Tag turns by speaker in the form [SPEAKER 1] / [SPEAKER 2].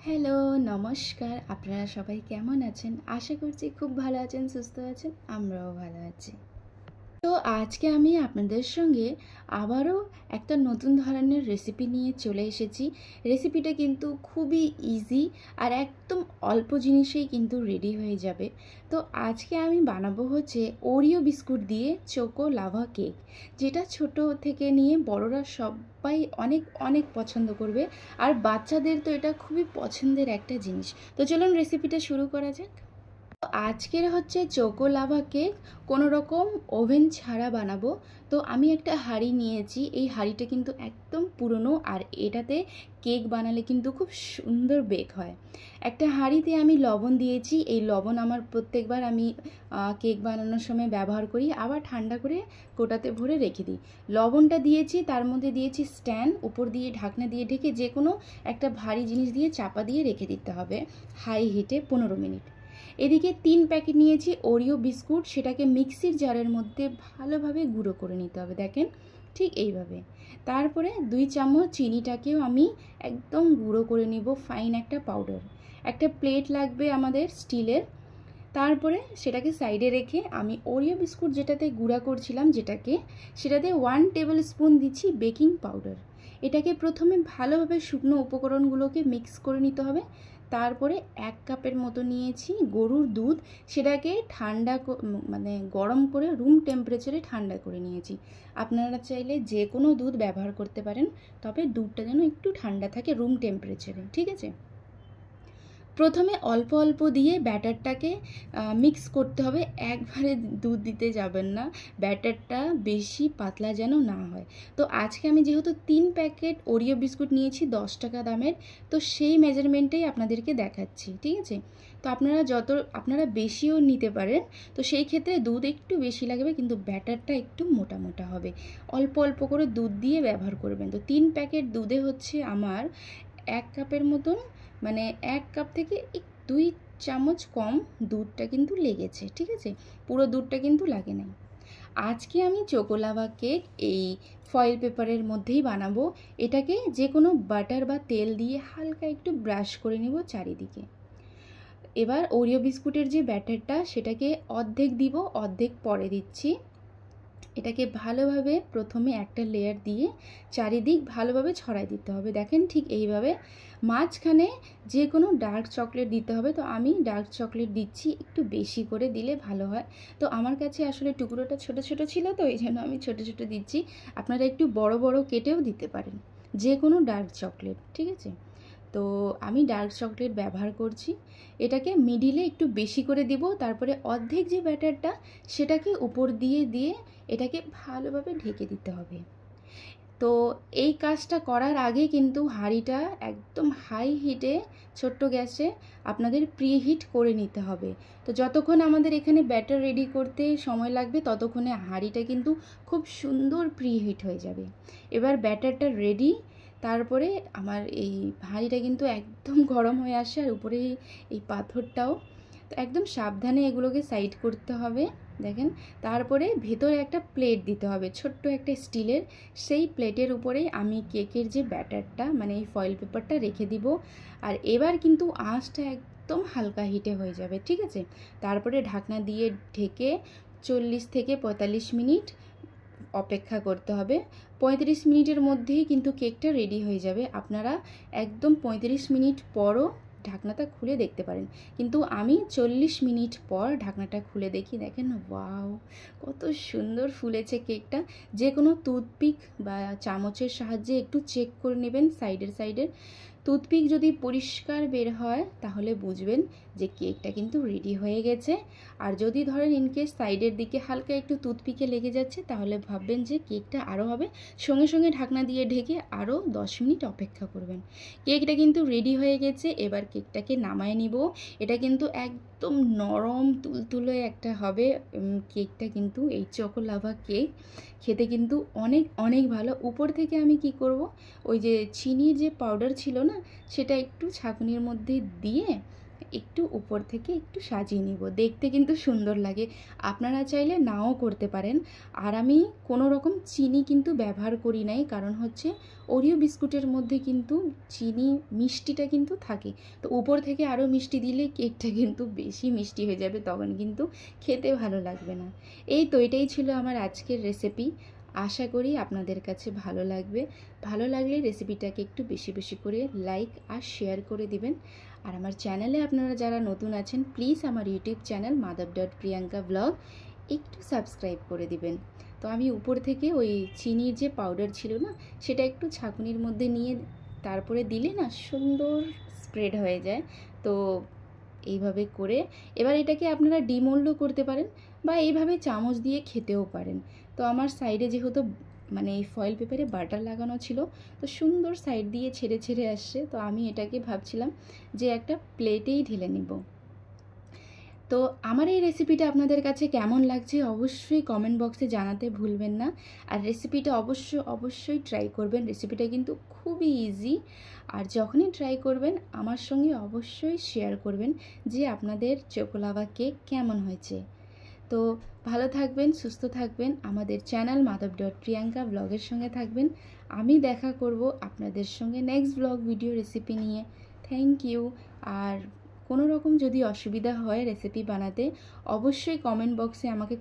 [SPEAKER 1] Hello, নমস্কার। আপনারা সবাই কেমন আছেন? আশা করছি খুব ভালো আছেন, সুস্থ আছেন। আমরাও ভালো আছি। তো আজকে আমি আপনাদের সঙ্গে আবারও একটা নতুন ধরনের রেসিপি নিয়ে চলে এসেছি। রেসিপিটা কিন্তু খুবই ইজি আর একদম অল্প জিনিসেই কিন্তু রেডি হয়ে যাবে। তো আজকে আমি বানাবো হচ্ছে ওরিও বিস্কুট দিয়ে চোকো লাভা কেক, যেটা ছোট থেকে নিয়ে বড়রা সবাই অনেক অনেক পছন্দ করবে। আর বাচ্চাদের তো এটা খুবই পছন্দের একটা জিনিস। তো চলুন রেসিপিটা শুরু করা যাক। আজকের হচ্ছে চোকো লাভা কেক কোনো রকম ওভেন ছাড়া বানাবো। তো আমি একটা হাঁড়ি নিয়েছি। এই হাঁড়িটা কিন্তু একদম পুরনো, আর এটাতে কেক বানালে কিন্তু খুব সুন্দর বেক হয়। একটা হাঁড়িতে আমি লবণ দিয়েছি। এই লবণ আমার প্রত্যেকবার আমি কেক বানানোর সময় ব্যবহার করি, আবার ঠান্ডা করে কোটাতে ভরে রেখে দিই। লবণটা দিয়েছি, তার মধ্যে দিয়েছি স্ট্যান্ড, উপর দিয়ে ঢাকনা দিয়ে ঢেকে যে কোনো একটা ভারী জিনিস দিয়ে চাপা দিয়ে রেখে দিতে হবে হাই হিটে 15 মিনিট। এদিকে 3 প্যাকেট নিয়েছি ওরিও বিস্কুট, সেটাকে মিক্সির জারের মধ্যে ভালোভাবে গুঁড়ো করে নিতে হবে, দেখেন ঠিক এইভাবে। তারপরে 2 চামচ চিনিটাকেও আমি একদম গুঁড়ো করে নিব, ফাইন একটা পাউডার। একটা প্লেট লাগবে আমাদের স্টিলের। তারপরে সেটাকে সাইডে রেখে আমি ওরিও বিস্কুট যেটাতে গুঁড়া করছিলাম সেটাতে 1 টেবিল স্পুন দিচ্ছি বেকিং পাউডার। এটাকে প্রথমে ভালোভাবে শুকনো উপকরণগুলোকে মিক্স করে নিতে হবে। তারপরে 1 কাপের মতো নিয়েছি গরুর দুধ, সেটাকে গরম করে রুম টেম্পারেচারে ঠান্ডা করে নিয়েছি। আপনারা চাইলে যে কোনো দুধ ব্যবহার করতে পারেন, তবে দুধটা যেন একটু ঠান্ডা থাকে রুম টেম্পারেচারে, ঠিক আছে। প্রথমে অল্প অল্প দিয়ে ব্যাটারটাকে মিক্স করতে হবে, একবারে দুধ দিতে যাবেন না, ব্যাটারটা বেশি পাতলা যেন না হয়। তো আজকে আমি যেহেতু 3 প্যাকেট ওরিও বিস্কুট নিয়েছি 10 টাকা দামের, তো সেই মেজারমেন্টেই আপনাদেরকে দেখাচ্ছি, ঠিক আছে। তো আপনারা বেশিও নিতে পারেন, তো সেই ক্ষেত্রে দুধ একটু বেশি লাগবে, কিন্তু ব্যাটারটা একটু মোটা মোটা হবে। অল্প অল্প করে দুধ দিয়ে ব্যবহার করবেন। তো 3 প্যাকেট দুধে হচ্ছে আমার 1 কাপের মতন, 1 কাপ থেকে 2 চামচ কম দুধটা কিন্তু লেগেছে, ঠিক আছে। পুরো দুধটা কিন্তু লাগে নাই। আজকে আমি চোকো লাভা কেক এই ফয়েল পেপারের মধ্যেই বানাবো। এটাকে যে কোনো বাটার বা তেল দিয়ে হালকা একটু ব্রাশ করে নেব চারিদিকে। এবার ওরিও বিস্কুটের যে ব্যাটারটা সেটাকে অর্ধেক দিব, অর্ধেক পরে দিচ্ছি। এটাকে ভালোভাবে প্রথমে একটা লেয়ার দিয়ে চারিদিক ভালোভাবে ছড়াই দিতে হবে, দেখেন ঠিক এইভাবে। মাঝখানে যে কোনো ডার্ক চকলেট দিতে হবে। তো আমি ডার্ক চকলেট দিচ্ছি, একটু বেশি করে দিলে ভালো হয়। তো আমার কাছে আসলে টুকরোটা ছোট ছোট ছিল, তো এই জন্য আমি ছোট ছোট দিচ্ছি। আপনারা একটু বড় বড় কেটেও দিতে পারেন, যে কোনো ডার্ক চকলেট, ঠিক আছে। তো আমি ডার্ক চকলেট ব্যবহার করছি। এটাকে মিডিলে একটু বেশি করে দিব, তারপরে অর্ধেক যে ব্যাটারটা সেটাকে উপর দিয়ে দিয়ে এটাকে ভালোভাবে ঢেকে দিতে হবে। তো এই কাজটা করার আগে কিন্তু হাঁড়িটা একদম হাই হিটে ছোট্ট গ্যাসে আপনাদের প্রি হিট করে নিতে হবে। তো যতক্ষণ আমাদের এখানে ব্যাটার রেডি করতে সময় লাগবে, ততক্ষণে হাঁড়িটা কিন্তু খুব সুন্দর প্রি হিট হয়ে যাবে। এবার ব্যাটারটা রেডি। তারপরে আমার এই হাঁড়িটা কিন্তু একদম গরম হয়ে আসে, আর উপরে এই পাথরটাও। তো একদম সাবধানে এগুলোকে সাইড করতে হবে, দেখেন। তারপরে ভেতরে একটা প্লেট দিতে হবে, ছোট্ট একটা স্টিলের। সেই প্লেটের উপরেই আমি কেকের যে ব্যাটারটা এই ফয়েল পেপারটা রেখে দিব। আর এবার কিন্তু আঁচটা একদম হালকা হিটে হয়ে যাবে, ঠিক আছে। তারপরে ঢাকনা দিয়ে ঢেকে 40 থেকে 45 মিনিট অপেক্ষা করতে হবে। 35 মিনিটের মধ্যেই কিন্তু কেকটা রেডি হয়ে যাবে। আপনারা একদম 35 মিনিট পরও ঢাকনাটা খুলে দেখতে পারেন, কিন্তু আমি 40 মিনিট পর ঢাকনাটা খুলে দেখি, দেখেন ওয়াও কত সুন্দর ফুলেছে কেকটা। যে কোনো টুথপিক বা চামচের সাহায্যে একটু চেক করে নেবেন সাইডের। টুথপিক যদি পরিষ্কার বের হয় তাহলে বুঝবেন যে কেকটা কিন্তু রেডি হয়ে গেছে। আর যদি ধরেন ইনকেস সাইডের দিকে হালকা একটু টুথপিকে লেগে যাচ্ছে, তাহলে ভাববেন যে কেকটা আরও হবে। সঙ্গে সঙ্গে ঢাকনা দিয়ে ঢেকে আরও 10 মিনিট অপেক্ষা করবেন। কেকটা কিন্তু রেডি হয়ে গেছে। এবার কেকটাকে নামায় নিব। এটা কিন্তু একদম নরম তুলতুলে একটা হবে কেকটা, কিন্তু এই চকো লাভা কেক খেতে কিন্তু অনেক অনেক ভালো। উপর থেকে আমি কি করব, ওই যে চিনির যে পাউডার ছিল না, সেটা একটু ছাঁকনির মধ্যে দিয়ে একটু উপর থেকে একটু সাজিয়ে নিব, দেখতে কিন্তু সুন্দর লাগে। আপনারা চাইলে নাও করতে পারেন। আর আমি কোনো রকম চিনি কিন্তু ব্যবহার করি নাই, কারণ হচ্ছে ওরিও বিস্কুটের মধ্যে কিন্তু চিনি মিষ্টিটা কিন্তু থাকে। তো উপর থেকে আরও মিষ্টি দিলে কেকটা কিন্তু বেশি মিষ্টি হয়ে যাবে, তখন কিন্তু খেতে ভালো লাগবে না। এই তো এটাই ছিল আমার আজকের রেসিপি। আশা করি আপনাদের কাছে ভালো লাগবে। ভালো লাগলে রেসিপিটাকে একটু বেশি বেশি করে লাইক আর শেয়ার করে দিবেন। আর আমার চ্যানেলে আপনারা যারা নতুন আছেন, প্লিজ আমার ইউটিউব চ্যানেল madhav.priyanka vlog একটু সাবস্ক্রাইব করে দিবেন। তো আমি উপর থেকে ওই চিনির যে পাউডার ছিল না, সেটা একটু ছাঁকুনির মধ্যে নিয়ে তারপরে দিলে না সুন্দর স্প্রেড হয়ে যায়। তো এইভাবে করে এবার এটাকে আপনারা ডিমোল্ডও করতে পারেন বা এইভাবে চামচ দিয়ে খেতেও পারেন। তো আমার সাইডে যেহেতু মানে এই ফয়েল পেপারে বাটার লাগানো ছিল, তো সুন্দর সাইড দিয়ে ছেড়ে ছেড়ে আসছে। তো আমি এটাকে ভাবছিলাম যে একটা প্লেটেই ঢেলে নিব। তো আমার এই রেসিপিটা আপনাদের কাছে কেমন লাগছে অবশ্যই কমেন্ট বক্সে জানাতে ভুলবেন না। আর রেসিপিটা অবশ্যই ট্রাই করবেন। রেসিপিটা কিন্তু খুবই ইজি। আর যখনই ট্রাই করবেন আমার সঙ্গে অবশ্যই শেয়ার করবেন যে আপনাদের চকোলাভা কেক কেমন হয়েছে। তো ভালো থাকবেন, সুস্থ থাকবেন, আমাদের চ্যানেল madhav.priyanka ব্লগের সঙ্গে থাকবেন। আমি দেখা করব আপনাদের সঙ্গে নেক্সট ব্লগ ভিডিও রেসিপি নিয়ে। Thank you. আর কোনো রকম যদি অসুবিধা হয় রেসিপি বানাতে, অবশ্যই কমেন্ট বক্সে আমাকে